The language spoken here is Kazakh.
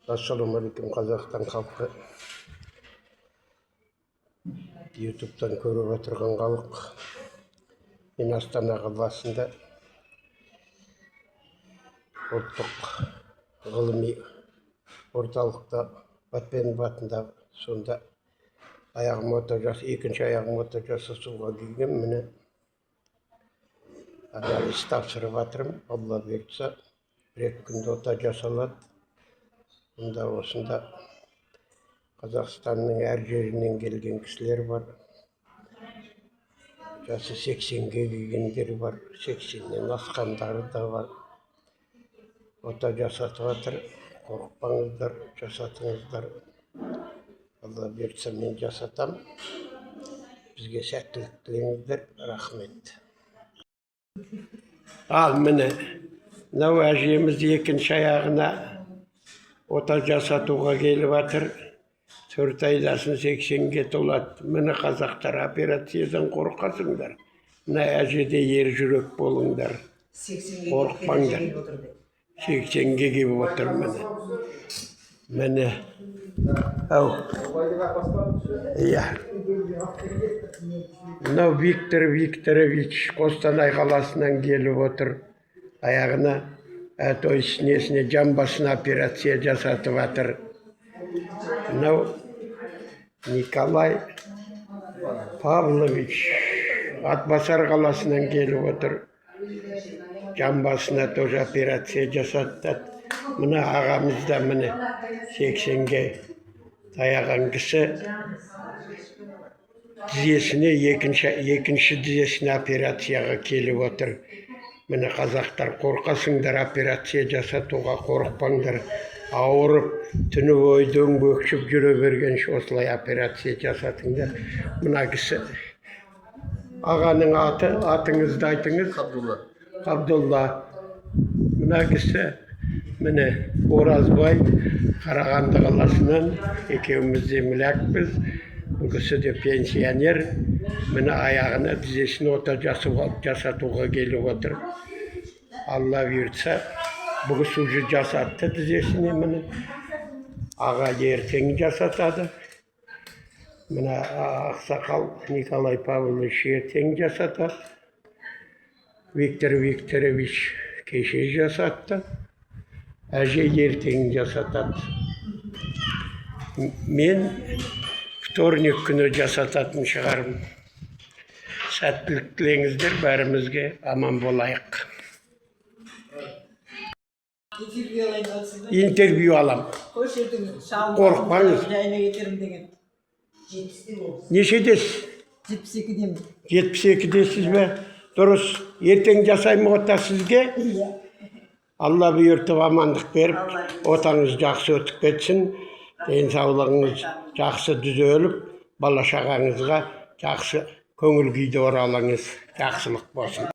Ассалаумағалейкум Қазақстан халқы. Ютубтан көріп отырған халық. Мен Астана қаласында ұлттық ғылыми орталықта Батпенов атында сонда екінші аяғым ота жасасуға келген. Міне анализ тапсырып жатырмын. Алла бұйыртса, бір күнде ота жасалады. Мұнда осында Қазақстанның әр жерінен келген кісілер бар. Жасы 80-ге келгендер бар, 80-нен асқандары да бар. Ота жасатып жатыр. Қорықпаңыздар, жасатыңыздар. Алла бұйыртса мен жасатам. Бізге сәттілік тілеңіздер. Рахмет. Ал міне, мынау әжеміз екінші аяғына ота жасатуға келіп жатыр. 4 айдасын 80-ге толады. Міне қазақтар, операциядан қорқасыңдар. Мына әжеде ер жүрек болыңдар. Қорықпаңдар. 80-ге келіп отыр міне. Міне. Ау. Иә. Мынау Виктор Викторович Қостанай қаласынан келіп отыр. Аяғына, несіне жамбасына операция жасатып жатыр. Мынау Николай Павлович Атбасар қаласынан келіп отыр. Жамбасына тоже операция жасатты. Мына ағамыз да міне 80-ге таяған кісі. Тізесіне екінші тізесіне операцияға келіп отыр. Міне қазақтар, қорқасыңдар, операция жасатуға қорықпаңдар. Ауырып, түні бойы дөңбекшіп жүре бергенше осылай операция жасатыңдар. Мына кісі. Ағаның атыңызды айтыңыз. Абдулла. Мына кісі, міне Оразбай, Қарағанды қаласынан, екеуміз де мүләкпіз. Бұл кісі де пенсионер. Міне аяғына тізесіне ота жасатуға келіп отыр. Алла бұйыртса, бұл кісі уже жасатты тізесіне міне. Аға ертең жасатады. Міне ақсақал Николай Павлович ертең жасатады. Виктор Викторович кеше жасатты. Әже ертең жасатады. Мен вторник күні жасататын шығарым. Сәттілік тілеңіздер, бәрімізге аман болайық. Интервью алам. Қорықпаңыз. Нешедесіз? 72-демін. 72-десіз бе? Дұрыс. Ертең жасаймын ота сізге. Алла бұйыртып амандық беріп, отаңыз жақсы өтіп кетсін. Денсаулығыңыз жақсы түзеліп, бала шағаңызға жақсы көңіл күйде оралыңыз. Жақсылық болсын.